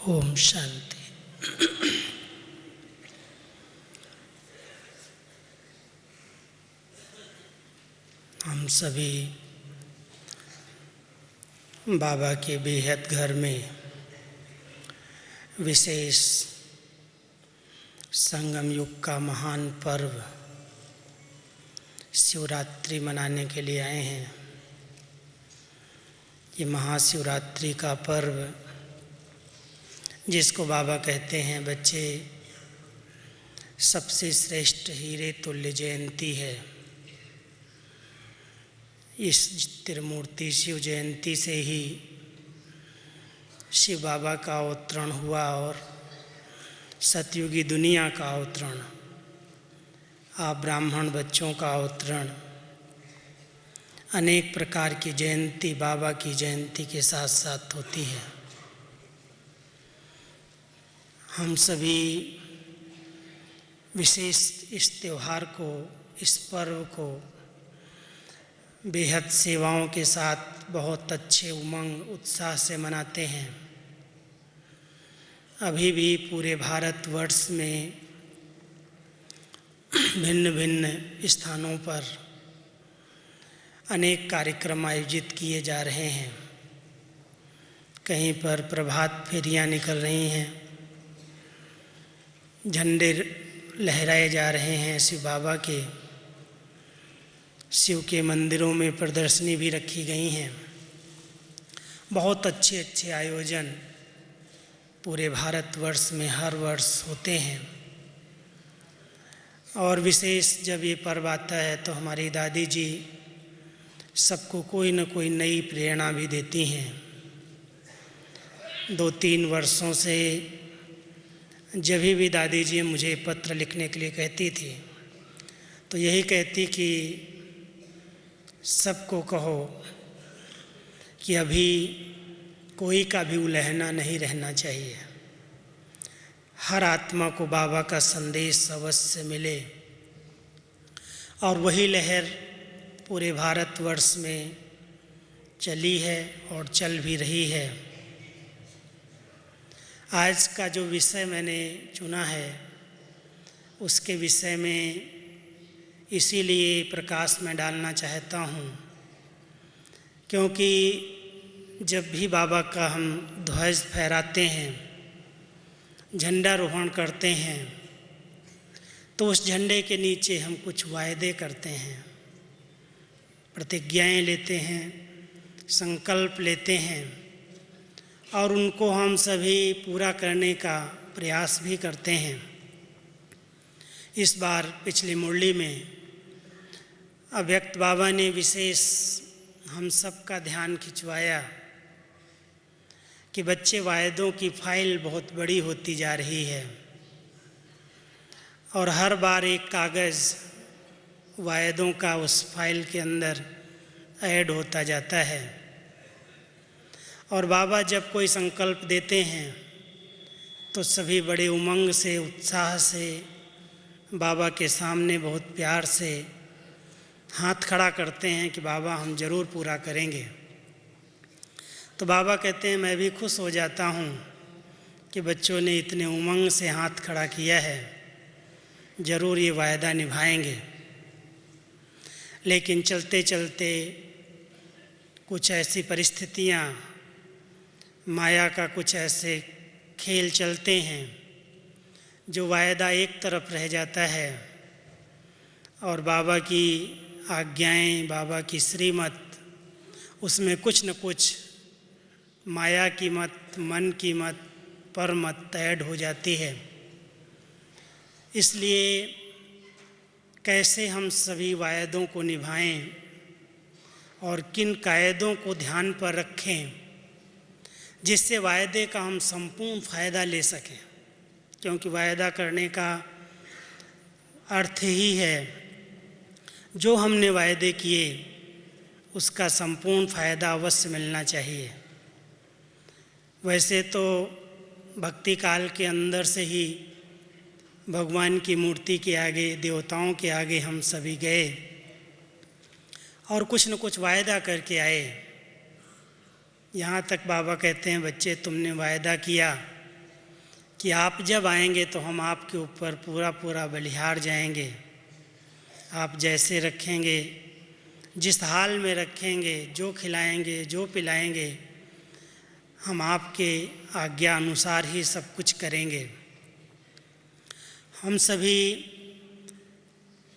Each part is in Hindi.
ओम शांति। हम सभी बाबा के बेहद घर में विशेष संगम युग का महान पर्व शिवरात्रि मनाने के लिए आए हैं। ये महाशिवरात्रि का पर्व जिसको बाबा कहते हैं बच्चे सबसे श्रेष्ठ हीरे तुल्य जयंती है। इस त्रिमूर्ति शिव जयंती से ही शिव बाबा का अवतरण हुआ और सतयुगी दुनिया का अवतरण, आप ब्राह्मण बच्चों का अवतरण, अनेक प्रकार की जयंती बाबा की जयंती के साथ साथ होती है। हम सभी विशेष इस त्यौहार को, इस पर्व को बेहद सेवाओं के साथ बहुत अच्छे उमंग उत्साह से मनाते हैं। अभी भी पूरे भारतवर्ष में भिन्न भिन्न स्थानों पर अनेक कार्यक्रम आयोजित किए जा रहे हैं। कहीं पर प्रभात फेरियां निकल रही हैं, झंडे लहराए जा रहे हैं शिव बाबा के, शिव के मंदिरों में प्रदर्शनी भी रखी गई हैं। बहुत अच्छे अच्छे आयोजन पूरे भारतवर्ष में हर वर्ष होते हैं। और विशेष जब ये पर्व आता है तो हमारी दादी जी सबको कोई न कोई नई प्रेरणा भी देती हैं। 2-3 वर्षों से जब भी दादी जी मुझे पत्र लिखने के लिए कहती थी तो यही कहती कि सबको कहो कि अभी कोई का भी उलहना नहीं रहना चाहिए, हर आत्मा को बाबा का संदेश अवश्य मिले। और वही लहर पूरे भारतवर्ष में चली है और चल भी रही है। आज का जो विषय मैंने चुना है उसके विषय में इसीलिए प्रकाश में डालना चाहता हूँ क्योंकि जब भी बाबा का हम ध्वज फहराते हैं, झंडारोहण करते हैं, तो उस झंडे के नीचे हम कुछ वायदे करते हैं, प्रतिज्ञाएं लेते हैं, संकल्प लेते हैं और उनको हम सभी पूरा करने का प्रयास भी करते हैं। इस बार पिछली मुरली में अव्यक्त बाबा ने विशेष हम सब का ध्यान खिंचवाया कि बच्चे वायदों की फाइल बहुत बड़ी होती जा रही है और हर बार एक कागज़ वायदों का उस फाइल के अंदर ऐड होता जाता है। और बाबा जब कोई संकल्प देते हैं तो सभी बड़े उमंग से, उत्साह से बाबा के सामने बहुत प्यार से हाथ खड़ा करते हैं कि बाबा हम ज़रूर पूरा करेंगे। तो बाबा कहते हैं मैं भी खुश हो जाता हूँ कि बच्चों ने इतने उमंग से हाथ खड़ा किया है, ज़रूर ये वायदा निभाएंगे। लेकिन चलते चलते कुछ ऐसी परिस्थितियाँ, माया का कुछ ऐसे खेल चलते हैं जो वायदा एक तरफ रह जाता है और बाबा की आज्ञाएं, बाबा की श्रीमत, उसमें कुछ न कुछ माया की मत, मन की मत, पर मत ऐड हो जाती है। इसलिए कैसे हम सभी वायदों को निभाएं और किन कायदों को ध्यान पर रखें जिससे वायदे का हम संपूर्ण फ़ायदा ले सकें, क्योंकि वायदा करने का अर्थ ही है जो हमने वायदे किए उसका संपूर्ण फ़ायदा अवश्य मिलना चाहिए। वैसे तो भक्ति काल के अंदर से ही भगवान की मूर्ति के आगे, देवताओं के आगे हम सभी गए और कुछ न कुछ वायदा करके आए। यहाँ तक बाबा कहते हैं बच्चे तुमने वायदा किया कि आप जब आएंगे तो हम आपके ऊपर पूरा पूरा बलिहार जाएंगे। आप जैसे रखेंगे, जिस हाल में रखेंगे, जो खिलाएंगे, जो पिलाएंगे, हम आपके आज्ञा अनुसार ही सब कुछ करेंगे। हम सभी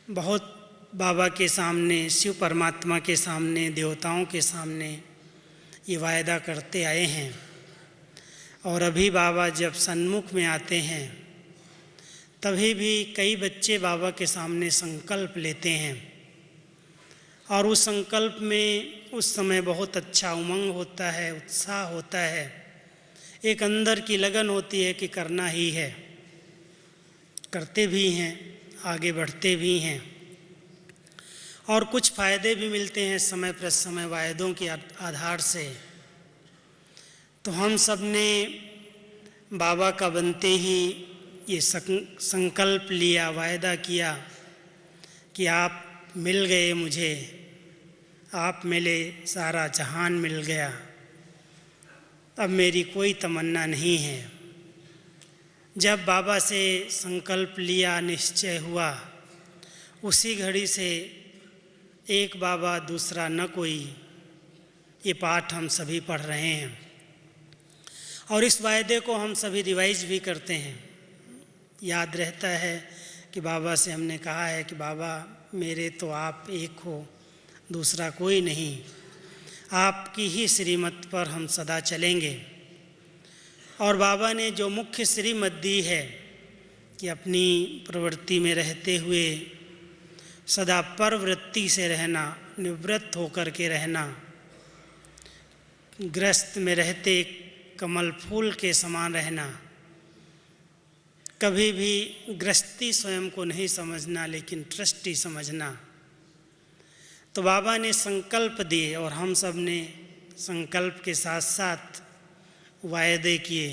बहुत बाबा के सामने, शिव परमात्मा के सामने, देवताओं के सामने ये वायदा करते आए हैं। और अभी बाबा जब सन्मुख में आते हैं तभी भी कई बच्चे बाबा के सामने संकल्प लेते हैं, और उस संकल्प में उस समय बहुत अच्छा उमंग होता है, उत्साह होता है, एक अंदर की लगन होती है कि करना ही है। करते भी हैं, आगे बढ़ते भी हैं, और कुछ फ़ायदे भी मिलते हैं समय पर समय वायदों के आधार से। तो हम सब ने बाबा का बनते ही ये संकल्प लिया, वायदा किया कि आप मिल गए मुझे, आप मिले, सारा जहान मिल गया, अब मेरी कोई तमन्ना नहीं है। जब बाबा से संकल्प लिया, निश्चय हुआ, उसी घड़ी से एक बाबा दूसरा न कोई, ये पाठ हम सभी पढ़ रहे हैं। और इस वायदे को हम सभी रिवाइज भी करते हैं। याद रहता है कि बाबा से हमने कहा है कि बाबा मेरे तो आप एक हो, दूसरा कोई नहीं, आपकी ही श्रीमत पर हम सदा चलेंगे। और बाबा ने जो मुख्य श्रीमत दी है कि अपनी प्रवृत्ति में रहते हुए सदा परवृत्ति से रहना, निवृत्त होकर के रहना, ग्रस्त में रहते कमल फूल के समान रहना, कभी भी गृहस्थी स्वयं को नहीं समझना लेकिन ट्रस्टी समझना। तो बाबा ने संकल्प दिए और हम सब ने संकल्प के साथ साथ वायदे किए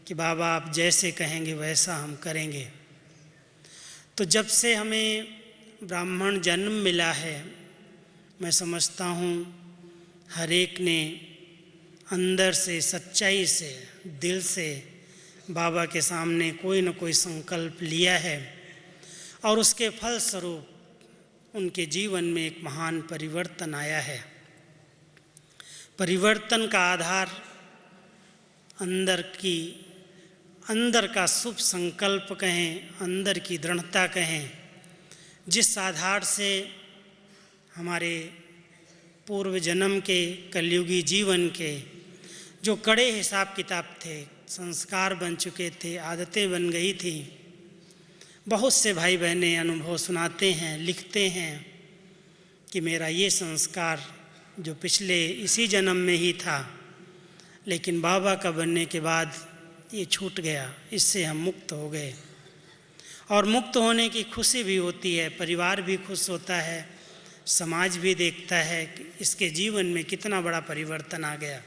कि बाबा आप जैसे कहेंगे वैसा हम करेंगे। तो जब से हमें ब्राह्मण जन्म मिला है, मैं समझता हूँ हर एक ने अंदर से, सच्चाई से, दिल से बाबा के सामने कोई न कोई संकल्प लिया है, और उसके फलस्वरूप उनके जीवन में एक महान परिवर्तन आया है। परिवर्तन का आधार अंदर का शुभ संकल्प कहें, अंदर की दृढ़ता कहें, जिस आधार से हमारे पूर्व जन्म के, कलयुगी जीवन के जो कड़े हिसाब किताब थे, संस्कार बन चुके थे, आदतें बन गई थी। बहुत से भाई बहनें अनुभव सुनाते हैं, लिखते हैं कि मेरा ये संस्कार जो पिछले इसी जन्म में ही था, लेकिन बाबा का बनने के बाद ये छूट गया, इससे हम मुक्त हो गए। और मुक्त होने की खुशी भी होती है, परिवार भी खुश होता है, समाज भी देखता है कि इसके जीवन में कितना बड़ा परिवर्तन आ गया।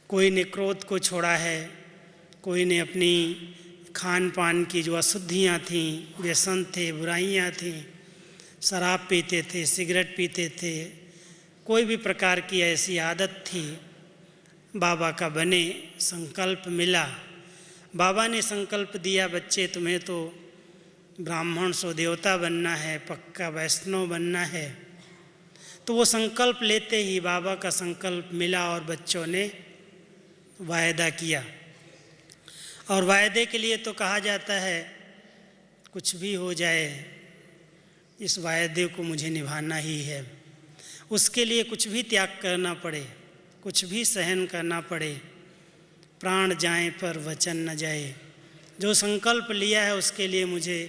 कोई ने क्रोध को छोड़ा है, कोई ने अपनी खान पान की जो अशुद्धियाँ थीं, व्यसन थे, बुराइयाँ थीं, शराब पीते थे, सिगरेट पीते थे, कोई भी प्रकार की ऐसी आदत थी, बाबा का बने, संकल्प मिला। बाबा ने संकल्प दिया, बच्चे तुम्हें तो ब्राह्मण सो देवता बनना है, पक्का वैष्णव बनना है। तो वो संकल्प लेते ही बाबा का संकल्प मिला और बच्चों ने वायदा किया। और वायदे के लिए तो कहा जाता है कुछ भी हो जाए, इस वायदे को मुझे निभाना ही है। उसके लिए कुछ भी त्याग करना पड़े, कुछ भी सहन करना पड़े, प्राण जाए पर वचन न जाए। जो संकल्प लिया है उसके लिए मुझे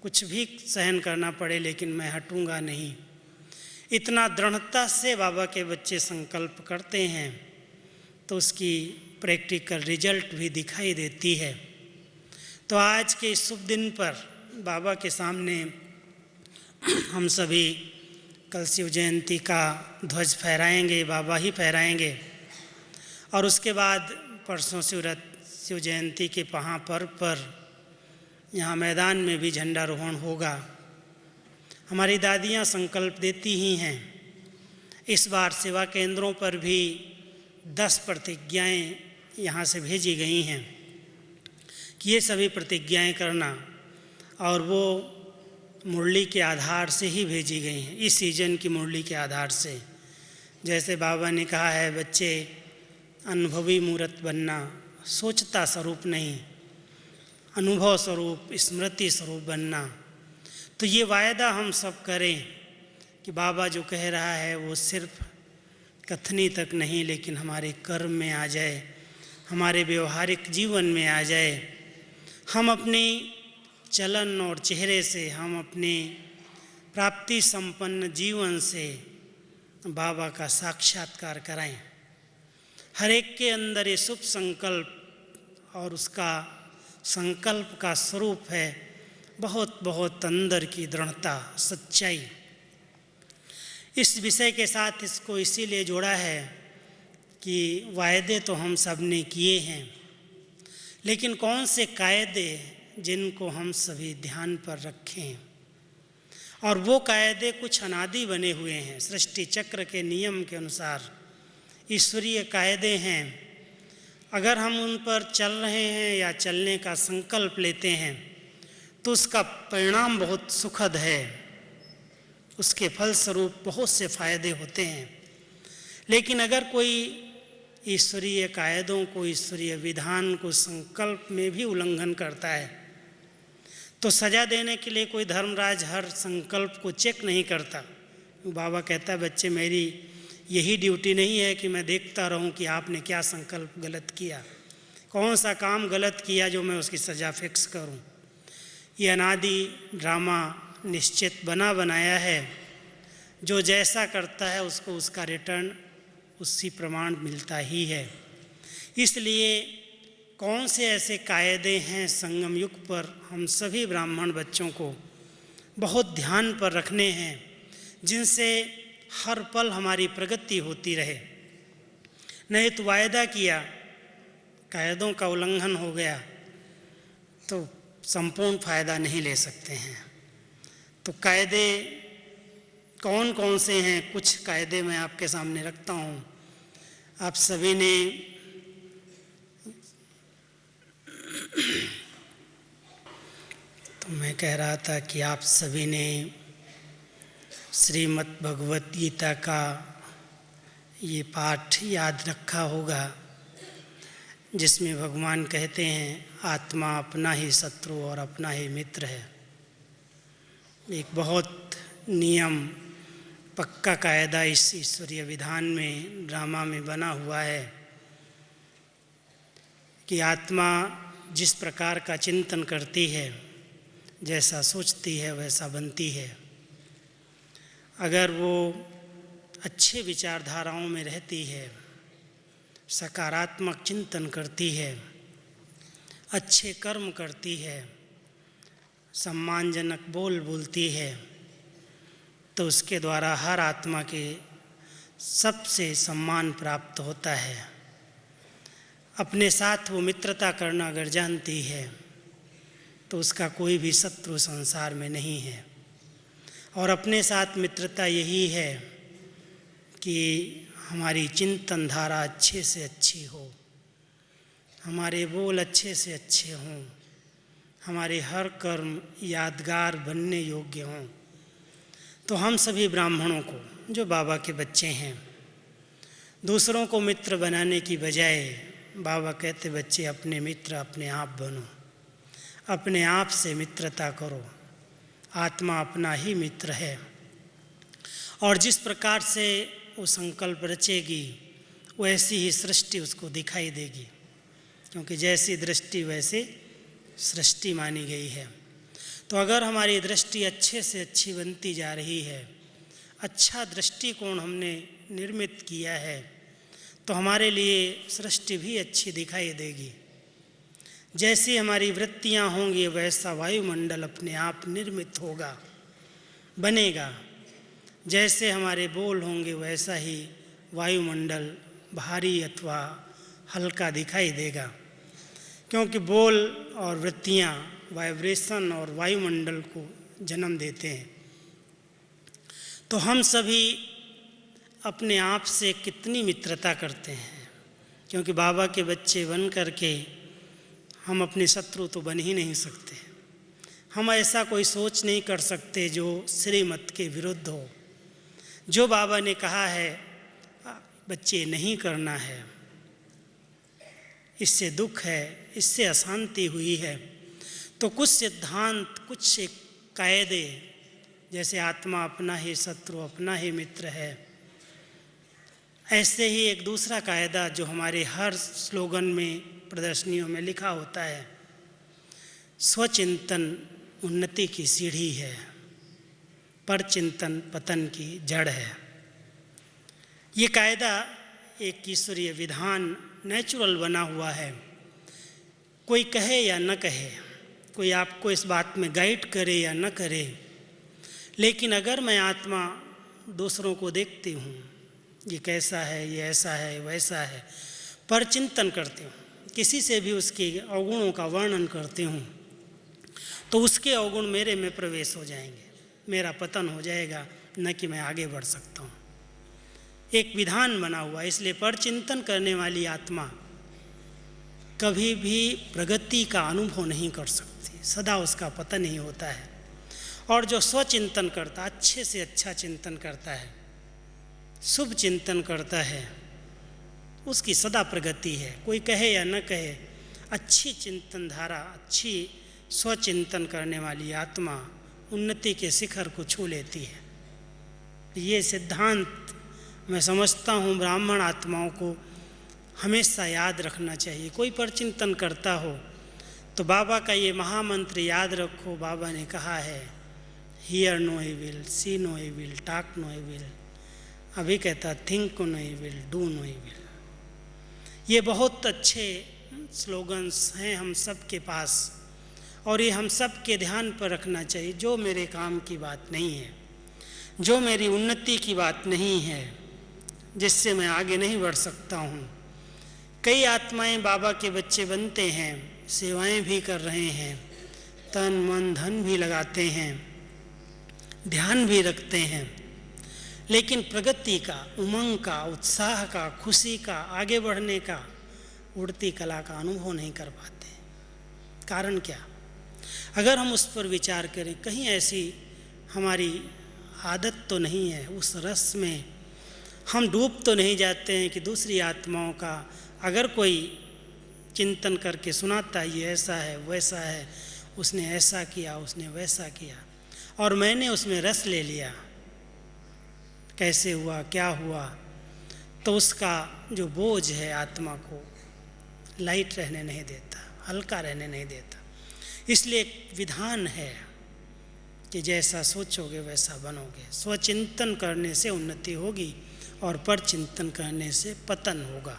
कुछ भी सहन करना पड़े, लेकिन मैं हटूंगा नहीं। इतना दृढ़ता से बाबा के बच्चे संकल्प करते हैं तो उसकी प्रैक्टिकल रिजल्ट भी दिखाई देती है। तो आज के इस शुभ दिन पर बाबा के सामने हम सभी कल शिव जयंती का ध्वज फहराएंगे, बाबा ही फहराएंगे। और उसके बाद परसों शिव जयंती के महापर्व पर यहाँ मैदान में भी झंडारोहण होगा। हमारी दादियाँ संकल्प देती ही हैं। इस बार सेवा केंद्रों पर भी 10 प्रतिज्ञाएँ यहाँ से भेजी गई हैं। ये सभी प्रतिज्ञाएं करना, और वो मुरली के आधार से ही भेजी गई हैं, इस सीजन की मुरली के आधार से। जैसे बाबा ने कहा है, बच्चे अनुभवी मूर्त बनना, सोचता स्वरूप नहीं, अनुभव स्वरूप, स्मृति स्वरूप बनना। तो ये वायदा हम सब करें कि बाबा जो कह रहा है वो सिर्फ कथनी तक नहीं, लेकिन हमारे कर्म में आ जाए, हमारे व्यवहारिक जीवन में आ जाए। हम अपनी चलन और चेहरे से, हम अपने प्राप्ति संपन्न जीवन से बाबा का साक्षात्कार कराएं। हर एक के अंदर ये शुभ संकल्प और उसका संकल्प का स्वरूप है बहुत बहुत अंदर की दृढ़ता, सच्चाई। इस विषय के साथ इसको इसीलिए जोड़ा है कि वायदे तो हम सब ने किए हैं, लेकिन कौन से कायदे जिनको हम सभी ध्यान पर रखें। और वो कायदे कुछ अनादि बने हुए हैं, सृष्टि चक्र के नियम के अनुसार ईश्वरीय कायदे हैं। अगर हम उन पर चल रहे हैं या चलने का संकल्प लेते हैं तो उसका परिणाम बहुत सुखद है, उसके फलस्वरूप बहुत से फायदे होते हैं। लेकिन अगर कोई ईश्वरीय कायदों को, ईश्वरीय विधान को संकल्प में भी उल्लंघन करता है तो सजा देने के लिए कोई धर्मराज हर संकल्प को चेक नहीं करता। बाबा कहता है, बच्चे मेरी यही ड्यूटी नहीं है कि मैं देखता रहूं कि आपने क्या संकल्प गलत किया, कौन सा काम गलत किया जो मैं उसकी सज़ा फिक्स करूं। ये अनादि ड्रामा निश्चित बना बनाया है, जो जैसा करता है उसको उसका रिटर्न उसी प्रमाण मिलता ही है। इसलिए कौन से ऐसे कायदे हैं संगम युग पर हम सभी ब्राह्मण बच्चों को बहुत ध्यान पर रखने हैं, जिनसे हर पल हमारी प्रगति होती रहे। नहीं तो वायदा किया, कायदों का उल्लंघन हो गया तो संपूर्ण फायदा नहीं ले सकते हैं। तो कायदे कौन कौन से हैं, कुछ कायदे मैं आपके सामने रखता हूँ। आप सभी ने तो मैं कह रहा था कि आप सभी ने श्रीमद् भगवत गीता का ये पाठ याद रखा होगा, जिसमें भगवान कहते हैं आत्मा अपना ही शत्रु और अपना ही मित्र है। एक बहुत नियम, पक्का कायदा इस ईश्वरीय विधान में, ड्रामा में बना हुआ है कि आत्मा जिस प्रकार का चिंतन करती है, जैसा सोचती है वैसा बनती है। अगर वो अच्छे विचारधाराओं में रहती है, सकारात्मक चिंतन करती है, अच्छे कर्म करती है, सम्मानजनक बोल बोलती है, तो उसके द्वारा हर आत्मा के सबसे सम्मान प्राप्त होता है। अपने साथ वो मित्रता करना अगर जानती है तो उसका कोई भी शत्रु संसार में नहीं है। और अपने साथ मित्रता यही है कि हमारी चिंतन धारा अच्छे से अच्छी हो, हमारे बोल अच्छे से अच्छे हों, हमारे हर कर्म यादगार बनने योग्य हों। तो हम सभी ब्राह्मणों को, जो बाबा के बच्चे हैं, दूसरों को मित्र बनाने की बजाय बाबा कहते बच्चे अपने मित्र अपने आप बनो, अपने आप से मित्रता करो। आत्मा अपना ही मित्र है और जिस प्रकार से वो संकल्प रचेगी वैसी ही सृष्टि उसको दिखाई देगी, क्योंकि जैसी दृष्टि वैसे सृष्टि मानी गई है। तो अगर हमारी दृष्टि अच्छे से अच्छी बनती जा रही है, अच्छा दृष्टिकोण हमने निर्मित किया है, तो हमारे लिए सृष्टि भी अच्छी दिखाई देगी। जैसी हमारी वृत्तियाँ होंगी वैसा वायुमंडल अपने आप निर्मित होगा, बनेगा। जैसे हमारे बोल होंगे वैसा ही वायुमंडल भारी अथवा हल्का दिखाई देगा, क्योंकि बोल और वृत्तियाँ वाइब्रेशन और वायुमंडल को जन्म देते हैं। तो हम सभी अपने आप से कितनी मित्रता करते हैं, क्योंकि बाबा के बच्चे बन करके हम अपने शत्रु तो बन ही नहीं सकते। हम ऐसा कोई सोच नहीं कर सकते जो श्रीमत के विरुद्ध हो। जो बाबा ने कहा है बच्चे नहीं करना है, इससे दुख है, इससे अशांति हुई है, तो कुछ सिद्धांत, कुछ कायदे, जैसे आत्मा अपना ही शत्रु अपना ही मित्र है, ऐसे ही एक दूसरा कायदा जो हमारे हर स्लोगन में, प्रदर्शनियों में लिखा होता है, स्वचिंतन उन्नति की सीढ़ी है, परचिंतन पतन की जड़ है। ये कायदा एक ईश्वरीय विधान, नेचुरल बना हुआ है। कोई कहे या न कहे, कोई आपको इस बात में गाइड करे या न करे, लेकिन अगर मैं आत्मा दूसरों को देखती हूँ, ये कैसा है, ये ऐसा है, वैसा है, परचिंतन करती हूँ, किसी से भी उसके अवगुणों का वर्णन करती हूँ, तो उसके अवगुण मेरे में प्रवेश हो जाएंगे, मेरा पतन हो जाएगा, न कि मैं आगे बढ़ सकता हूँ। एक विधान बना हुआ, इसलिए परचिंतन करने वाली आत्मा कभी भी प्रगति का अनुभव नहीं कर सकती, सदा उसका पतन ही होता है। और जो स्वचिंतन करता, अच्छे से अच्छा चिंतन करता है, शुभ चिंतन करता है, उसकी सदा प्रगति है। कोई कहे या न कहे, अच्छी चिंतन धारा, अच्छी स्वचिंतन करने वाली आत्मा उन्नति के शिखर को छू लेती है। ये सिद्धांत मैं समझता हूँ ब्राह्मण आत्माओं को हमेशा याद रखना चाहिए। कोई परचिंतन करता हो तो बाबा का ये महामंत्र याद रखो। बाबा ने कहा है, hear no evil, see no evil, talk no evil, अभी कहता think no evil, do no evil. ये बहुत अच्छे स्लोगन्स हैं हम सब के पास, और ये हम सब के ध्यान पर रखना चाहिए। जो मेरे काम की बात नहीं है, जो मेरी उन्नति की बात नहीं है, जिससे मैं आगे नहीं बढ़ सकता हूँ। कई आत्माएं बाबा के बच्चे बनते हैं, सेवाएं भी कर रहे हैं, तन मन धन भी लगाते हैं, ध्यान भी रखते हैं, लेकिन प्रगति का, उमंग का, उत्साह का, खुशी का, आगे बढ़ने का, उड़ती कला का अनुभव नहीं कर पाते। कारण क्या? अगर हम उस पर विचार करें, कहीं ऐसी हमारी आदत तो नहीं है, उस रस में हम डूब तो नहीं जाते हैं कि दूसरी आत्माओं का अगर कोई चिंतन करके सुनाता है, ये ऐसा है, वैसा है, उसने ऐसा किया, उसने वैसा किया, और मैंने उसमें रस ले लिया, कैसे हुआ, क्या हुआ, तो उसका जो बोझ है आत्मा को लाइट रहने नहीं देता, हल्का रहने नहीं देता। इसलिए एक विधान है कि जैसा सोचोगे वैसा बनोगे। स्वचिंतन करने से उन्नति होगी और परचिंतन करने से पतन होगा।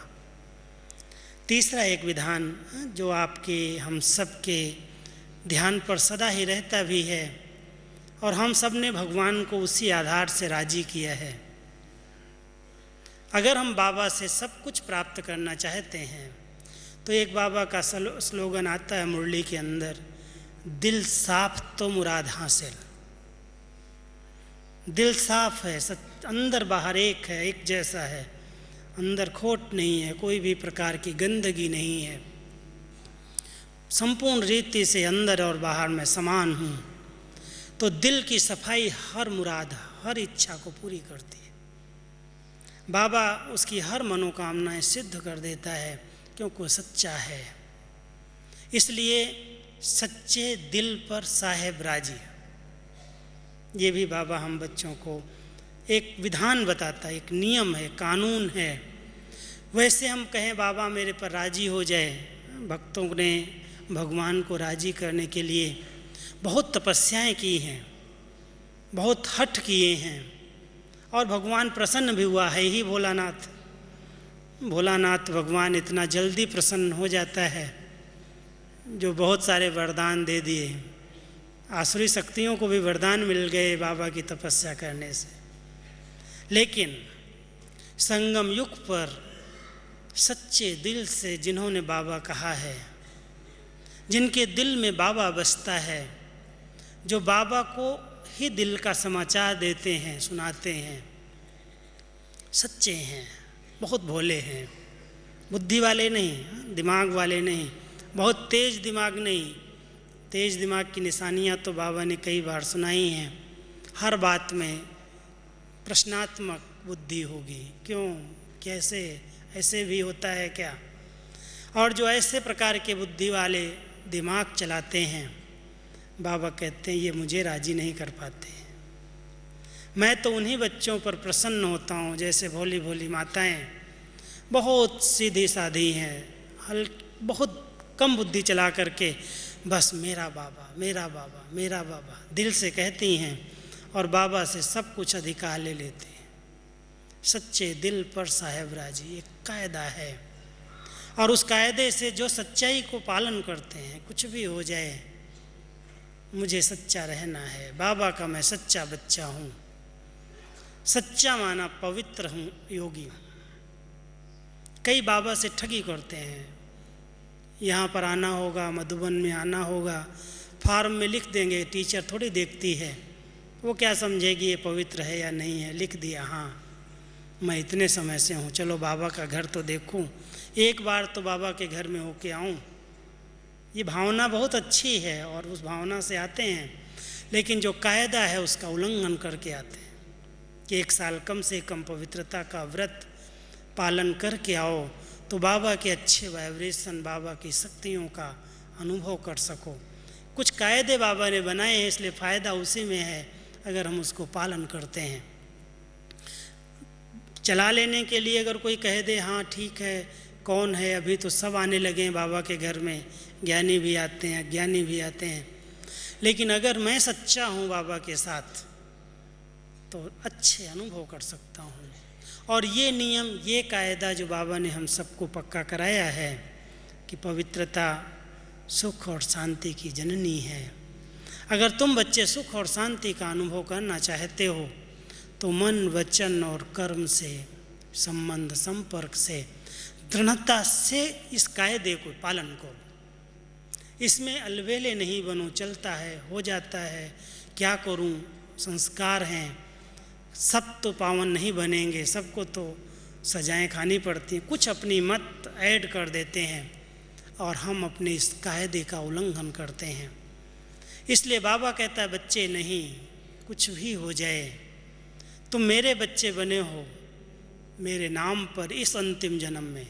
तीसरा एक विधान जो आपके हम सब के ध्यान पर सदा ही रहता भी है, और हम सब ने भगवान को उसी आधार से राजी किया है। अगर हम बाबा से सब कुछ प्राप्त करना चाहते हैं तो एक बाबा का स्लोगन आता है मुरली के अंदर, दिल साफ तो मुराद हासिल। दिल साफ है, अंदर बाहर एक है, एक जैसा है, अंदर खोट नहीं है, कोई भी प्रकार की गंदगी नहीं है, संपूर्ण रीति से अंदर और बाहर में समान हूँ, तो दिल की सफाई हर मुराद, हर इच्छा को पूरी करती है। बाबा उसकी हर मनोकामनाएं सिद्ध कर देता है, क्योंकि वो सच्चा है। इसलिए सच्चे दिल पर साहेब राजी। ये भी बाबा हम बच्चों को एक विधान बताता है, एक नियम है, कानून है। वैसे हम कहें बाबा मेरे पर राजी हो जाए, भक्तों ने भगवान को राजी करने के लिए बहुत तपस्याएं की हैं, बहुत हठ किए हैं, और भगवान प्रसन्न भी हुआ है ही। भोलानाथ भगवान इतना जल्दी प्रसन्न हो जाता है, जो बहुत सारे वरदान दे दिए। आसुरी शक्तियों को भी वरदान मिल गए बाबा की तपस्या करने से। लेकिन संगम युग पर सच्चे दिल से जिन्होंने बाबा कहा है, जिनके दिल में बाबा बसता है, जो बाबा को ही दिल का समाचार देते हैं, सुनाते हैं, सच्चे हैं, बहुत भोले हैं, बुद्धि वाले नहीं, दिमाग वाले नहीं, बहुत तेज़ दिमाग नहीं, तेज़ दिमाग की निशानियाँ तो बाबा ने कई बार सुनाई हैं। हर बात में प्रश्नात्मक बुद्धि होगी, क्यों, कैसे, ऐसे भी होता है क्या। और जो ऐसे प्रकार के बुद्धि वाले दिमाग चलाते हैं, बाबा कहते हैं ये मुझे राज़ी नहीं कर पाते। मैं तो उन्हीं बच्चों पर प्रसन्न होता हूँ जैसे भोली भोली माताएं, बहुत सीधी साधी हैं, बहुत कम बुद्धि चला करके बस मेरा बाबा, मेरा बाबा, मेरा बाबा दिल से कहती हैं और बाबा से सब कुछ अधिकार ले लेते हैं। सच्चे दिल पर साहेब राजी, एक कायदा है, और उस कायदे से जो सच्चाई को पालन करते हैं, कुछ भी हो जाए मुझे सच्चा रहना है, बाबा का मैं सच्चा बच्चा हूँ, सच्चा माना पवित्र हूँ, योगी हूँ। कई बाबा से ठगी करते हैं, यहाँ पर आना होगा, मधुबन में आना होगा, फार्म में लिख देंगे, टीचर थोड़ी देखती है, वो क्या समझेगी ये पवित्र है या नहीं है, लिख दिया हाँ मैं इतने समय से हूँ, चलो बाबा का घर तो देखूँ, एक बार तो बाबा के घर में होके आऊँ। ये भावना बहुत अच्छी है और उस भावना से आते हैं, लेकिन जो कायदा है उसका उल्लंघन करके आते हैं कि 1 साल कम से कम पवित्रता का व्रत पालन करके आओ तो बाबा के अच्छे वाइब्रेशन, बाबा की शक्तियों का अनुभव कर सको। कुछ कायदे बाबा ने बनाए हैं, इसलिए फ़ायदा उसी में है अगर हम उसको पालन करते हैं। चला लेने के लिए अगर कोई कह दे हाँ ठीक है, कौन है, अभी तो सब आने लगे हैं बाबा के घर में, ज्ञानी भी आते हैं, अज्ञानी भी आते हैं, लेकिन अगर मैं सच्चा हूँ बाबा के साथ तो अच्छे अनुभव कर सकता हूँ। और ये नियम, ये कायदा जो बाबा ने हम सबको पक्का कराया है कि पवित्रता सुख और शांति की जननी है। अगर तुम बच्चे सुख और शांति का अनुभव करना चाहते हो तो मन, वचन और कर्म से, संबंध संपर्क से, दृढ़ता से इस कायदे को पालन करो। इसमें अलबेले नहीं बनो, चलता है, हो जाता है, क्या करूं, संस्कार हैं, सब तो पावन नहीं बनेंगे, सबको तो सजाएं खानी पड़ती हैं, कुछ अपनी मत ऐड कर देते हैं और हम अपने इस कायदे का उल्लंघन करते हैं। इसलिए बाबा कहता है बच्चे नहीं, कुछ भी हो जाए तुम मेरे बच्चे बने हो मेरे नाम पर इस अंतिम जन्म में,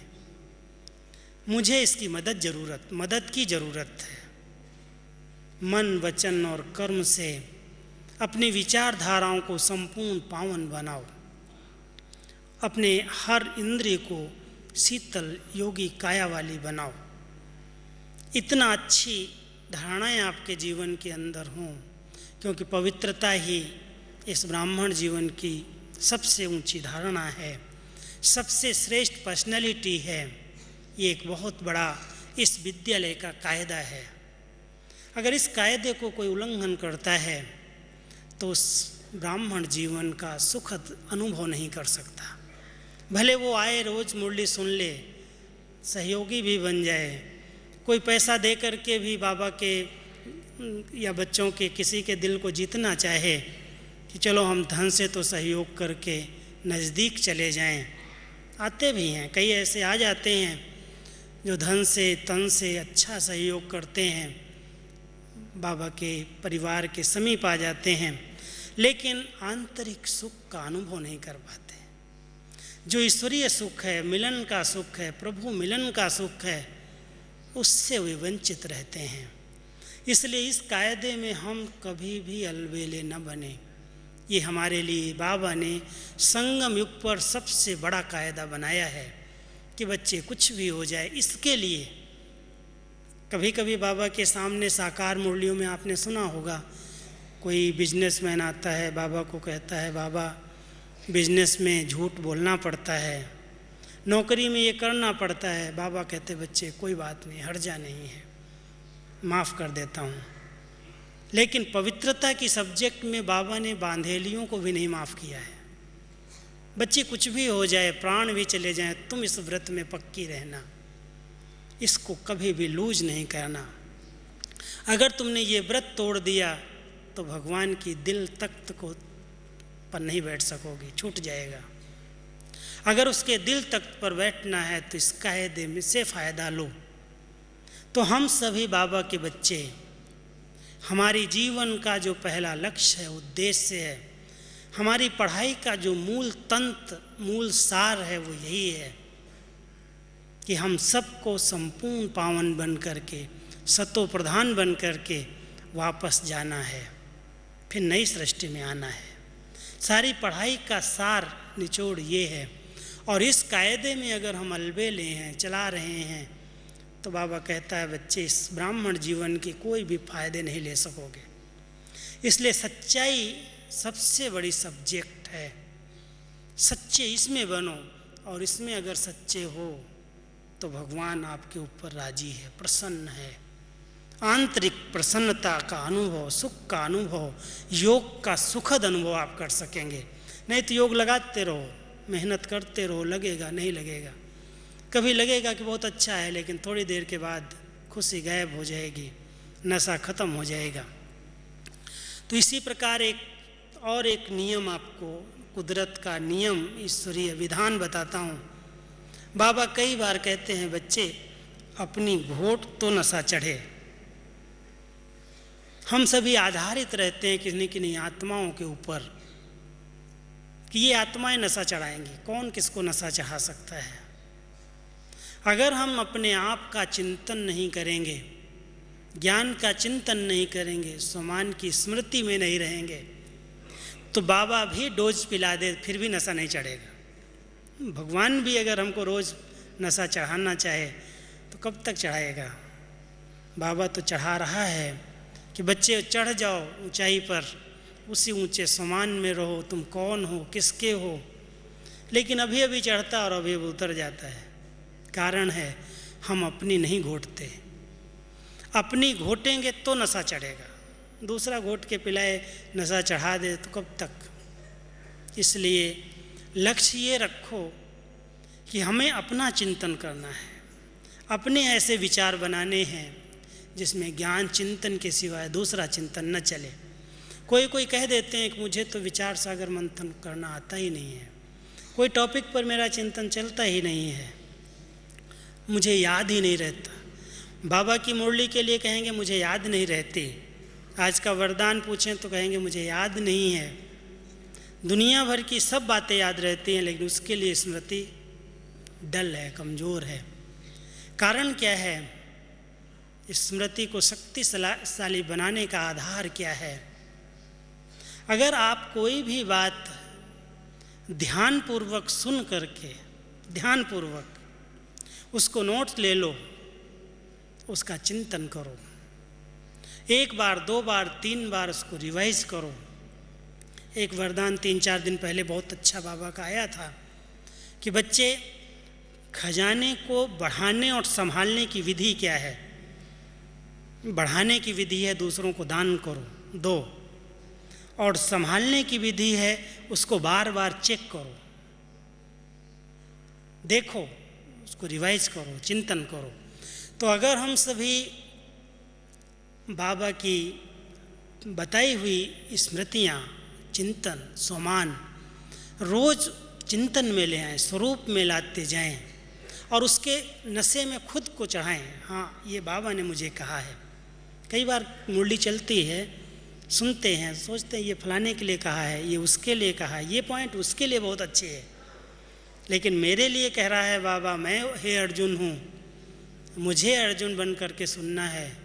मुझे इसकी मदद की ज़रूरत है। मन, वचन और कर्म से अपनी विचारधाराओं को संपूर्ण पावन बनाओ, अपने हर इंद्रिय को शीतल योगी काया वाली बनाओ। इतना अच्छी धारणाएं आपके जीवन के अंदर हों, क्योंकि पवित्रता ही इस ब्राह्मण जीवन की सबसे ऊंची धारणा है, सबसे श्रेष्ठ पर्सनैलिटी है। ये एक बहुत बड़ा इस विद्यालय का कायदा है। अगर इस कायदे को कोई उल्लंघन करता है तो उस ब्राह्मण जीवन का सुखद अनुभव नहीं कर सकता। भले वो आए, रोज़ मुरली सुन ले, सहयोगी भी बन जाए, कोई पैसा दे कर के भी बाबा के या बच्चों के किसी के दिल को जीतना चाहे कि चलो हम धन से तो सहयोग करके नज़दीक चले जाएं, आते भी हैं, कई ऐसे आ जाते हैं जो धन से, तन से अच्छा सहयोग करते हैं, बाबा के परिवार के समीप आ जाते हैं, लेकिन आंतरिक सुख का अनुभव नहीं कर पाते। जो ईश्वरीय सुख है, मिलन का सुख है, प्रभु मिलन का सुख है, उससे वे वंचित रहते हैं। इसलिए इस कायदे में हम कभी भी अलबेले न बने। ये हमारे लिए बाबा ने संगम युग पर सबसे बड़ा कायदा बनाया है कि बच्चे कुछ भी हो जाए, इसके लिए कभी कभी बाबा के सामने साकार मुरलियों में आपने सुना होगा, कोई बिजनेसमैन आता है, बाबा को कहता है बाबा बिजनेस में झूठ बोलना पड़ता है, नौकरी में ये करना पड़ता है। बाबा कहते बच्चे कोई बात नहीं, हर्जा नहीं है, माफ़ कर देता हूँ। लेकिन पवित्रता की सब्जेक्ट में बाबा ने बांधेलियों को भी नहीं माफ़ किया है। बच्चे कुछ भी हो जाए, प्राण भी चले जाएं, तुम इस व्रत में पक्की रहना, इसको कभी भी लूज नहीं करना। अगर तुमने ये व्रत तोड़ दिया तो भगवान की दिल तख्त को पर नहीं बैठ सकोगी, छूट जाएगा। अगर उसके दिल तख्त पर बैठना है तो इस कायदे में से फ़ायदा लो। तो हम सभी बाबा के बच्चे, हमारी जीवन का जो पहला लक्ष्य है, उद्देश्य है, हमारी पढ़ाई का जो मूल तंत्र, मूल सार है, वो यही है कि हम सबको संपूर्ण पावन बन करके, सतो प्रधान बन करके वापस जाना है, फिर नई सृष्टि में आना है। सारी पढ़ाई का सार निचोड़ ये है। और इस कायदे में अगर हम अलबेले हैं, चला रहे हैं, तो बाबा कहता है बच्चे, इस ब्राह्मण जीवन के कोई भी फायदे नहीं ले सकोगे। इसलिए सच्चाई सबसे बड़ी सब्जेक्ट है। सच्चे इसमें बनो, और इसमें अगर सच्चे हो तो भगवान आपके ऊपर राजी है, प्रसन्न है। आंतरिक प्रसन्नता का अनुभव, सुख का अनुभव, योग का सुखद अनुभव आप कर सकेंगे। नहीं तो योग लगाते रहो, मेहनत करते रहो, लगेगा नहीं लगेगा। कभी लगेगा कि बहुत अच्छा है, लेकिन थोड़ी देर के बाद खुशी गायब हो जाएगी, नशा खत्म हो जाएगा। तो इसी प्रकार एक नियम आपको, कुदरत का नियम, ईश्वरीय विधान बताता हूँ। बाबा कई बार कहते हैं बच्चे, अपनी घोट तो नशा चढ़े। हम सभी आधारित रहते हैं किन्हीं किन्हीं आत्माओं के ऊपर कि ये आत्माएं नशा चढ़ाएंगी। कौन किसको नशा चढ़ा सकता है? अगर हम अपने आप का चिंतन नहीं करेंगे, ज्ञान का चिंतन नहीं करेंगे, स्वमान की स्मृति में नहीं रहेंगे, तो बाबा भी डोज पिला दे फिर भी नशा नहीं चढ़ेगा। भगवान भी अगर हमको रोज़ नशा चढ़ाना चाहे तो कब तक चढ़ाएगा? बाबा तो चढ़ा रहा है कि बच्चे चढ़ जाओ ऊंचाई पर, उसी ऊंचे समान में रहो, तुम कौन हो, किसके हो। लेकिन अभी अभी चढ़ता और अभी अभी उतर जाता है। कारण है हम अपनी नहीं घोटते। अपनी घोटेंगे तो नशा चढ़ेगा। दूसरा घोट के पिलाए नशा चढ़ा दे तो कब तक? इसलिए लक्ष्य ये रखो कि हमें अपना चिंतन करना है, अपने ऐसे विचार बनाने हैं जिसमें ज्ञान चिंतन के सिवाय दूसरा चिंतन न चले। कोई कह देते हैं कि मुझे तो विचार सागर मंथन करना आता ही नहीं है, कोई टॉपिक पर मेरा चिंतन चलता ही नहीं है, मुझे याद ही नहीं रहता। बाबा की मुरली के लिए कहेंगे मुझे याद नहीं रहती। आज का वरदान पूछें तो कहेंगे मुझे याद नहीं है। दुनिया भर की सब बातें याद रहती हैं, लेकिन उसके लिए स्मृति डल है, कमज़ोर है। कारण क्या है? स्मृति को शक्तिशाली बनाने का आधार क्या है? अगर आप कोई भी बात ध्यानपूर्वक सुन करके, ध्यानपूर्वक उसको नोट ले लो, उसका चिंतन करो, एक बार, दो बार, 3 बार उसको रिवाइज करो। एक वरदान 3-4 दिन पहले बहुत अच्छा बाबा का आया था कि बच्चे, खजाने को बढ़ाने और संभालने की विधि क्या है? बढ़ाने की विधि है दूसरों को दान करो, दो, और संभालने की विधि है उसको बार बार चेक करो, देखो, उसको रिवाइज करो, चिंतन करो। तो अगर हम सभी बाबा की बताई हुई स्मृतियाँ, चिंतन, सोमान रोज़ चिंतन में ले आएँ, स्वरूप में लाते जाएं और उसके नशे में खुद को चढ़ाएं। हाँ, ये बाबा ने मुझे कहा है। कई बार मुरली चलती है, सुनते हैं, सोचते हैं ये फलाने के लिए कहा है, ये उसके लिए कहा है, ये पॉइंट उसके लिए बहुत अच्छे है, लेकिन मेरे लिए कह रहा है बाबा, मैं हे अर्जुन हूँ, मुझे अर्जुन बन करके सुनना है,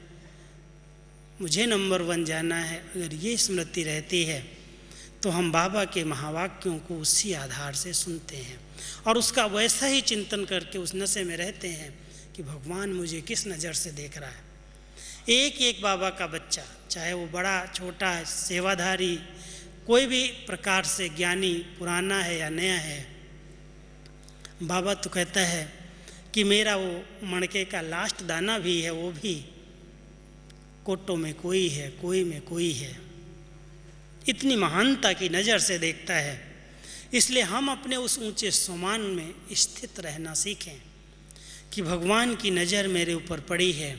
मुझे नंबर 1 जाना है। अगर ये स्मृति रहती है तो हम बाबा के महावाक्यों को उसी आधार से सुनते हैं और उसका वैसा ही चिंतन करके उस नशे में रहते हैं कि भगवान मुझे किस नज़र से देख रहा है। एक एक बाबा का बच्चा, चाहे वो बड़ा छोटा है, सेवाधारी, कोई भी प्रकार से ज्ञानी, पुराना है या नया है, बाबा तो कहता है कि मेरा वो मणके का लास्ट दाना भी है, वो भी कोटों में कोई है, कोई में कोई है। इतनी महानता की नज़र से देखता है। इसलिए हम अपने उस ऊंचे सम्मान में स्थित रहना सीखें कि भगवान की नज़र मेरे ऊपर पड़ी है,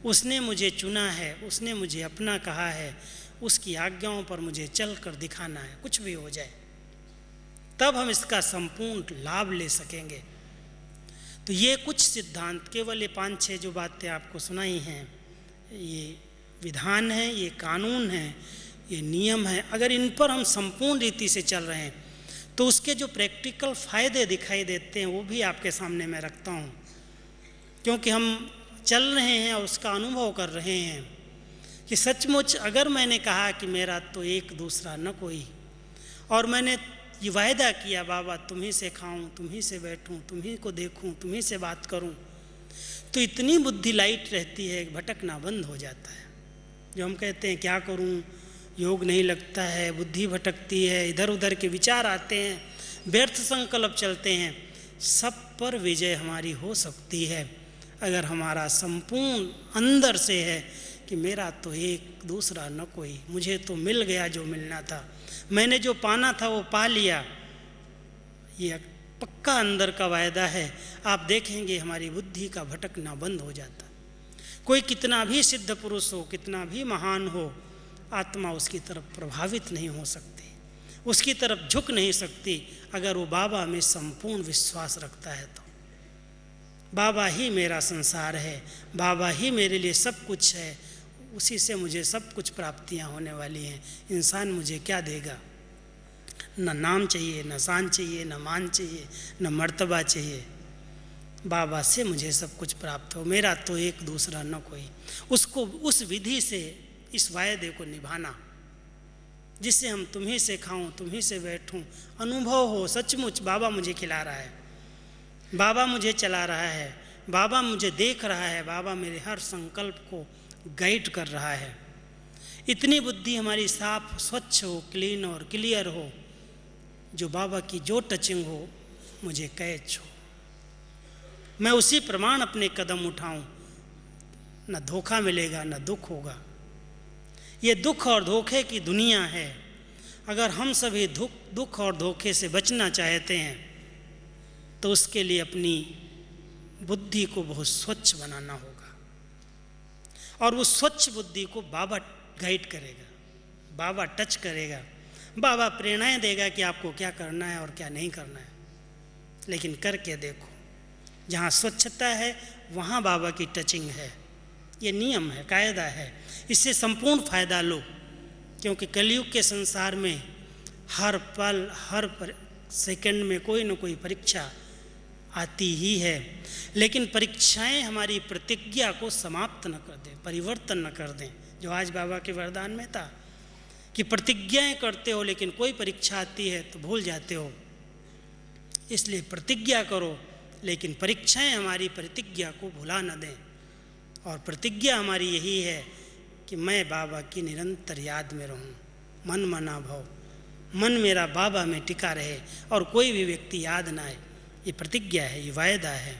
उसने मुझे चुना है, उसने मुझे अपना कहा है, उसकी आज्ञाओं पर मुझे चल कर दिखाना है, कुछ भी हो जाए, तब हम इसका संपूर्ण लाभ ले सकेंगे। तो ये कुछ सिद्धांत, केवल ये 5-6 जो बातें आपको सुनाई हैं, ये विधान है, ये कानून है, ये नियम है। अगर इन पर हम संपूर्ण रीति से चल रहे हैं तो उसके जो प्रैक्टिकल फ़ायदे दिखाई देते हैं वो भी आपके सामने मैं रखता हूँ, क्योंकि हम चल रहे हैं और उसका अनुभव कर रहे हैं कि सचमुच अगर मैंने कहा कि मेरा तो एक दूसरा न कोई, और मैंने ये वायदा किया बाबा तुम्ही से खाऊं, तुम्ही से बैठूं, तुम्ही को देखूं, तुम्ही से बात करूं, तो इतनी बुद्धि लाइट रहती है, भटकना बंद हो जाता है। जो हम कहते हैं क्या करूं, योग नहीं लगता है, बुद्धि भटकती है, इधर उधर के विचार आते हैं, व्यर्थ संकल्प चलते हैं, सब पर विजय हमारी हो सकती है अगर हमारा संपूर्ण अंदर से है कि मेरा तो एक दूसरा न कोई, मुझे तो मिल गया जो मिलना था, मैंने जो पाना था वो पा लिया। ये पक्का अंदर का वायदा है। आप देखेंगे हमारी बुद्धि का भटकना बंद हो जाता। कोई कितना भी सिद्ध पुरुष हो, कितना भी महान हो, आत्मा उसकी तरफ प्रभावित नहीं हो सकती, उसकी तरफ झुक नहीं सकती अगर वो बाबा में संपूर्ण विश्वास रखता है। तो बाबा ही मेरा संसार है, बाबा ही मेरे लिए सब कुछ है, उसी से मुझे सब कुछ प्राप्तियां होने वाली हैं। इंसान मुझे क्या देगा? न नाम चाहिए, न शान चाहिए, न मान चाहिए, न मर्तबा चाहिए। बाबा से मुझे सब कुछ प्राप्त हो, मेरा तो एक दूसरा न कोई। उसको उस विधि से इस वायदे को निभाना जिससे हम तुम्ही से खाऊं, तुम्ही से बैठूं, अनुभव हो सचमुच बाबा मुझे खिला रहा है, बाबा मुझे चला रहा है, बाबा मुझे देख रहा है, बाबा मेरे हर संकल्प को गाइड कर रहा है। इतनी बुद्धि हमारी साफ स्वच्छ हो, क्लीन और क्लियर हो, जो बाबा की जो टचिंग हो मुझे कैच हो, मैं उसी प्रमाण अपने कदम उठाऊं, न धोखा मिलेगा न दुख होगा। ये दुख और धोखे की दुनिया है। अगर हम सभी दुख और धोखे से बचना चाहते हैं तो उसके लिए अपनी बुद्धि को बहुत स्वच्छ बनाना होगा, और वो स्वच्छ बुद्धि को बाबा गाइड करेगा, बाबा टच करेगा, बाबा प्रेरणाएं देगा कि आपको क्या करना है और क्या नहीं करना है। लेकिन करके देखो, जहाँ स्वच्छता है वहाँ बाबा की टचिंग है। ये नियम है, कायदा है, इससे संपूर्ण फायदा लो। क्योंकि कलयुग के संसार में हर पल हर सेकंड में कोई न कोई परीक्षा आती ही है, लेकिन परीक्षाएं हमारी प्रतिज्ञा को समाप्त न कर दें, परिवर्तन न कर दें। जो आज बाबा के वरदान में था कि प्रतिज्ञाएं करते हो लेकिन कोई परीक्षा आती है तो भूल जाते हो, इसलिए प्रतिज्ञा करो लेकिन परीक्षाएं हमारी प्रतिज्ञा को भुला न दें। और प्रतिज्ञा हमारी यही है कि मैं बाबा की निरंतर याद में रहूं, मन मना भव, मन मेरा बाबा में टिका रहे और कोई भी व्यक्ति याद ना आए। ये प्रतिज्ञा है, ये वायदा है।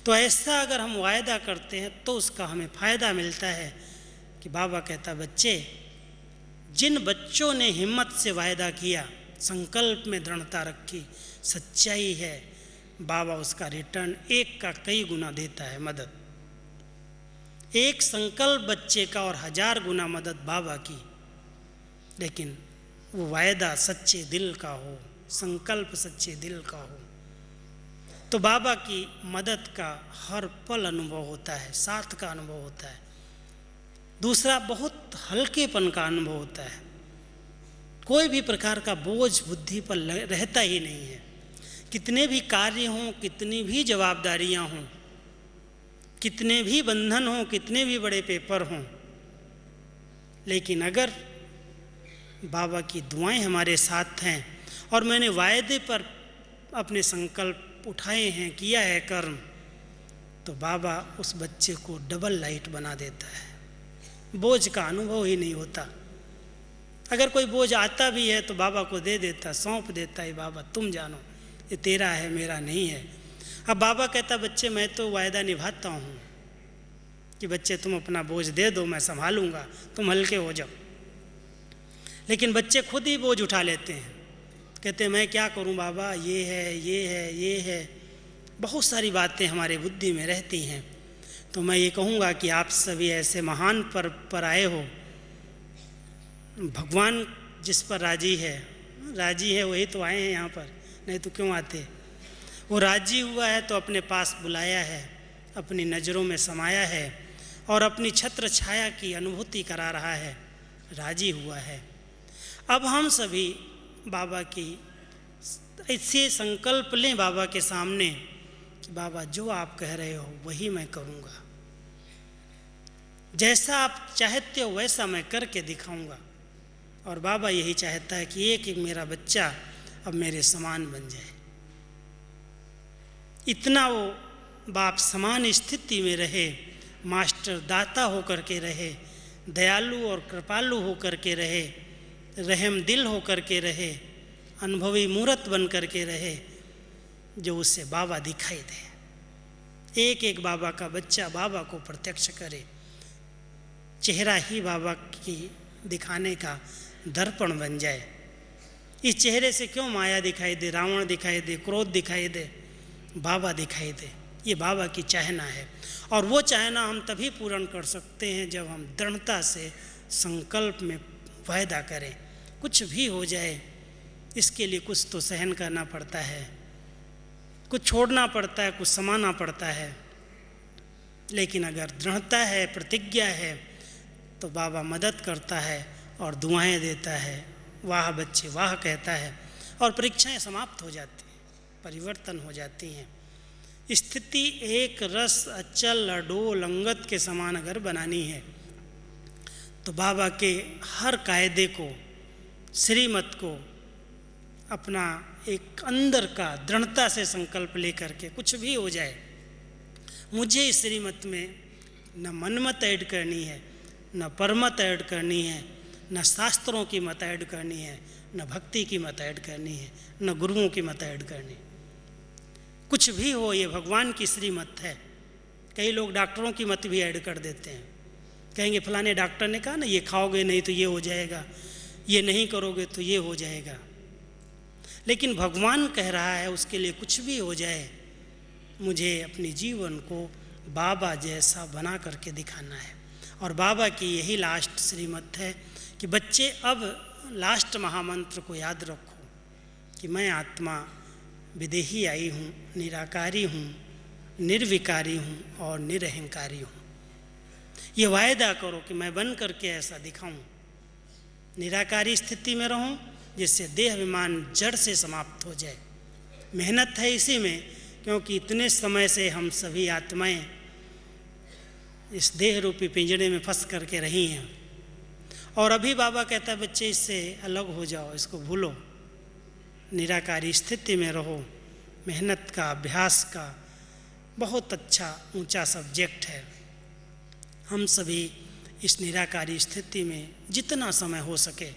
तो ऐसा अगर हम वायदा करते हैं तो उसका हमें फ़ायदा मिलता है कि बाबा कहता, बच्चे, जिन बच्चों ने हिम्मत से वायदा किया, संकल्प में दृढ़ता रखी, सच्चाई है, बाबा उसका रिटर्न एक का कई गुना देता है मदद। एक संकल्प बच्चे का और 1000 गुना मदद बाबा की। लेकिन वो वायदा सच्चे दिल का हो, संकल्प सच्चे दिल का हो, तो बाबा की मदद का हर पल अनुभव होता है, साथ का अनुभव होता है। दूसरा, बहुत हल्केपन का अनुभव होता है, कोई भी प्रकार का बोझ बुद्धि पर रहता ही नहीं है। कितने भी कार्य हों, कितनी भी जवाबदारियां हों, कितने भी बंधन हों, कितने भी बड़े पेपर हों, लेकिन अगर बाबा की दुआएं हमारे साथ हैं और मैंने वायदे पर अपने संकल्प उठाए हैं, किया है कर्म, तो बाबा उस बच्चे को डबल लाइट बना देता है, बोझ का अनुभव ही नहीं होता। अगर कोई बोझ आता भी है तो बाबा को दे देता, सौंप देता है, बाबा तुम जानो, ये तेरा है, मेरा नहीं है। अब बाबा कहता, बच्चे मैं तो वायदा निभाता हूँ कि बच्चे तुम अपना बोझ दे दो, मैं संभालूंगा, तुम हल्के हो जाओ। लेकिन बच्चे खुद ही बोझ उठा लेते हैं, कहते हैं मैं क्या करूं बाबा, ये है, ये है, ये है, बहुत सारी बातें हमारे बुद्धि में रहती हैं। तो मैं ये कहूँगा कि आप सभी ऐसे महान पर आए हो, भगवान जिस पर राजी है वही तो आए हैं यहाँ पर, नहीं तो क्यों आते। वो राजी हुआ है तो अपने पास बुलाया है, अपनी नज़रों में समाया है और अपनी छत्र छाया की अनुभूति करा रहा है, राजी हुआ है। अब हम सभी बाबा की ऐसे संकल्प लें बाबा के सामने कि बाबा जो आप कह रहे हो वही मैं करूँगा, जैसा आप चाहते हो वैसा मैं करके दिखाऊंगा। और बाबा यही चाहता है कि एक मेरा बच्चा अब मेरे समान बन जाए, इतना वो बाप समान स्थिति में रहे, मास्टर दाता होकर के रहे, दयालु और कृपालु होकर के रहे, रहम दिल होकर के रहे, अनुभवी मूर्त बन कर के रहे, जो उससे बाबा दिखाई दे। एक एक बाबा का बच्चा बाबा को प्रत्यक्ष करे, चेहरा ही बाबा की दिखाने का दर्पण बन जाए। इस चेहरे से क्यों माया दिखाई दे, रावण दिखाई दे, क्रोध दिखाई दे, बाबा दिखाई दे। ये बाबा की चाहना है और वो चाहना हम तभी पूर्ण कर सकते हैं जब हम दृढ़ता से संकल्प में वायदा करें। कुछ भी हो जाए इसके लिए कुछ तो सहन करना पड़ता है, कुछ छोड़ना पड़ता है, कुछ समाना पड़ता है। लेकिन अगर दृढ़ता है, प्रतिज्ञा है, तो बाबा मदद करता है और दुआएं देता है, वाह बच्चे वाह कहता है और परीक्षाएं समाप्त हो जाती हैं, परिवर्तन हो जाती हैं। स्थिति एक रस अचल अडोल अंगत के समान अगर बनानी है तो बाबा के हर कायदे को, श्रीमत को अपना एक अंदर का दृढ़ता से संकल्प लेकर के कुछ भी हो जाए, मुझे इस श्रीमत में न मनमत ऐड करनी है, न परमत ऐड करनी है, न शास्त्रों की मत ऐड करनी है, न भक्ति की मत ऐड करनी है, न गुरुओं की मत ऐड करनी। कुछ भी हो, ये भगवान की श्रीमत है। कई लोग डॉक्टरों की मत भी ऐड कर देते हैं, कहेंगे फलाने डॉक्टर ने कहा ना ये खाओगे नहीं तो ये हो जाएगा, ये नहीं करोगे तो ये हो जाएगा। लेकिन भगवान कह रहा है उसके लिए कुछ भी हो जाए, मुझे अपने जीवन को बाबा जैसा बना करके दिखाना है। और बाबा की यही लास्ट श्रीमत है कि बच्चे अब लास्ट महामंत्र को याद रखो कि मैं आत्मा विदेही आई हूँ, निराकारी हूँ, निर्विकारी हूँ और निरहंकारी हूँ। ये वायदा करो कि मैं बन करके ऐसा दिखाऊं, निराकारी स्थिति में रहूं जिससे देह अभिमान जड़ से समाप्त हो जाए। मेहनत है इसी में, क्योंकि इतने समय से हम सभी आत्माएं इस देह रूपी पिंजड़े में फंस करके रही हैं और अभी बाबा कहता है बच्चे इससे अलग हो जाओ, इसको भूलो, निराकारी स्थिति में रहो। मेहनत का, अभ्यास का बहुत अच्छा ऊंचा सब्जेक्ट है। हम सभी इस निराकारी स्थिति में जितना समय हो सके,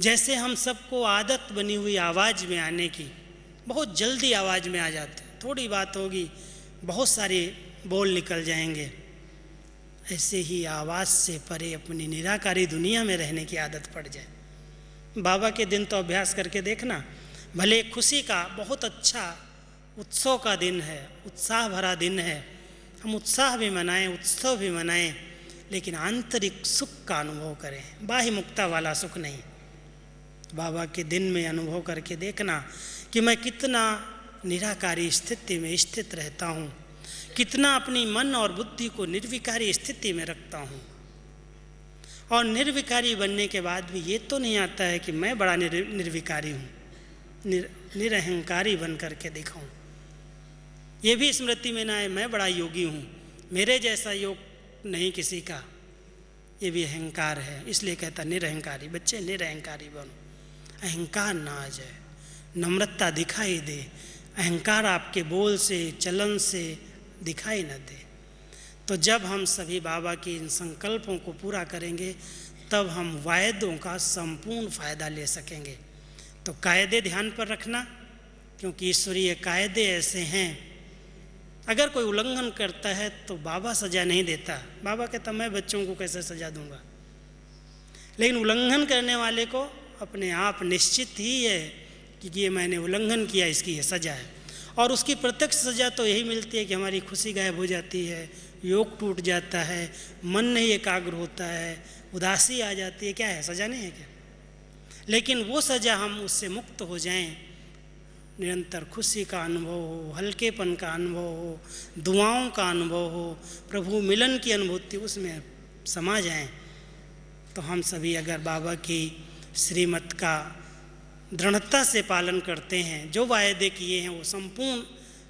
जैसे हम सबको आदत बनी हुई आवाज़ में आने की, बहुत जल्दी आवाज़ में आ जाते हैं, थोड़ी बात होगी बहुत सारे बोल निकल जाएंगे, ऐसे ही आवाज़ से परे अपनी निराकारी दुनिया में रहने की आदत पड़ जाए। बाबा के दिन तो अभ्यास करके देखना, भले खुशी का बहुत अच्छा उत्सव का दिन है, उत्साह भरा दिन है, हम उत्साह भी मनाएं, उत्सव भी मनाएं, लेकिन आंतरिक सुख का अनुभव करें, बाह्य मुक्ता वाला सुख नहीं। बाबा के दिन में अनुभव करके देखना कि मैं कितना निराकारी स्थिति में स्थित रहता हूँ, कितना अपनी मन और बुद्धि को निर्विकारी स्थिति में रखता हूँ। और निर्विकारी बनने के बाद भी ये तो नहीं आता है कि मैं बड़ा निर्विकारी हूँ, निरहंकारी बन करके दिखाऊँ। ये भी स्मृति में ना आए मैं बड़ा योगी हूँ, मेरे जैसा योग नहीं किसी का, ये भी अहंकार है। इसलिए कहता निरहंकारी, बच्चे निरहंकारी बनो, अहंकार ना आ जाए, नम्रता दिखाई दे, अहंकार आपके बोल से, चलन से दिखाई न दे। तो जब हम सभी बाबा के इन संकल्पों को पूरा करेंगे तब हम वायदों का संपूर्ण फ़ायदा ले सकेंगे। तो कायदे ध्यान पर रखना, क्योंकि ईश्वरीय कायदे ऐसे हैं, अगर कोई उल्लंघन करता है तो बाबा सज़ा नहीं देता। बाबा कहता मैं बच्चों को कैसे सज़ा दूंगा, लेकिन उल्लंघन करने वाले को अपने आप निश्चित ही है कि ये मैंने उल्लंघन किया, इसकी ये सज़ा है। और उसकी प्रत्यक्ष सज़ा तो यही मिलती है कि हमारी खुशी गायब हो जाती है, योग टूट जाता है, मन नहीं एकाग्र होता है, उदासी आ जाती है। क्या है, सज़ा नहीं है क्या? लेकिन वो सज़ा हम उससे मुक्त हो जाएं, निरंतर खुशी का अनुभव हो, हल्केपन का अनुभव हो, दुआओं का अनुभव हो, प्रभु मिलन की अनुभूति उसमें समा जाएं। तो हम सभी अगर बाबा की श्रीमत का दृढ़ता से पालन करते हैं, जो वायदे किए हैं वो संपूर्ण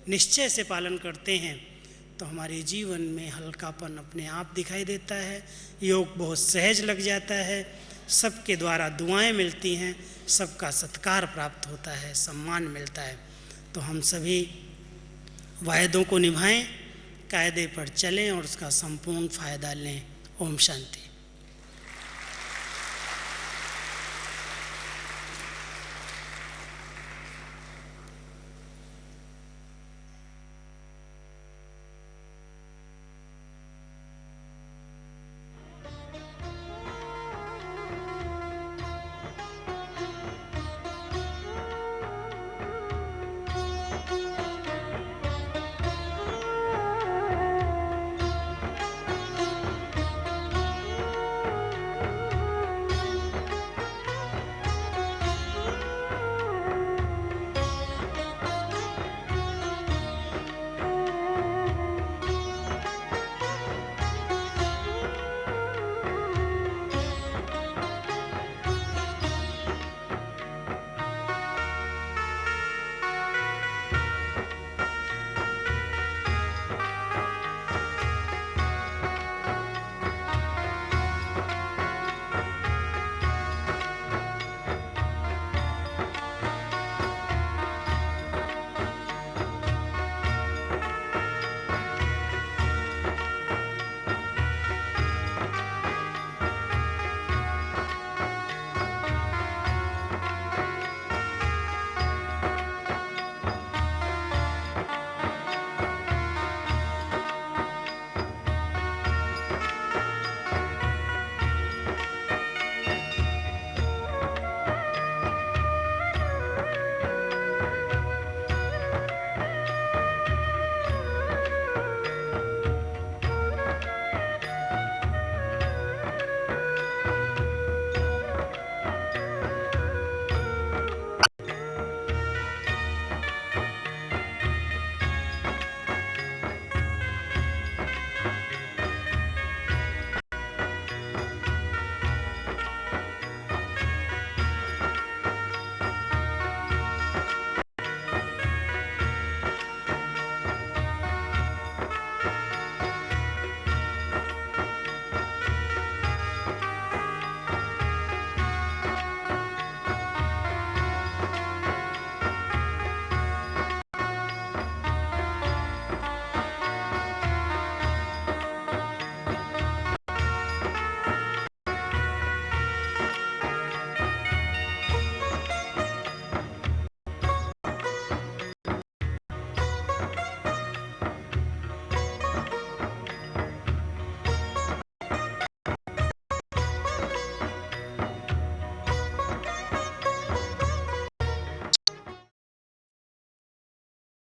निश्चय से पालन करते हैं, तो हमारे जीवन में हल्कापन अपने आप दिखाई देता है, योग बहुत सहज लग जाता है, सबके द्वारा दुआएं मिलती हैं, सबका सत्कार प्राप्त होता है, सम्मान मिलता है। तो हम सभी वायदों को निभाएं, कायदे पर चलें और उसका संपूर्ण फायदा लें। ओम शांति।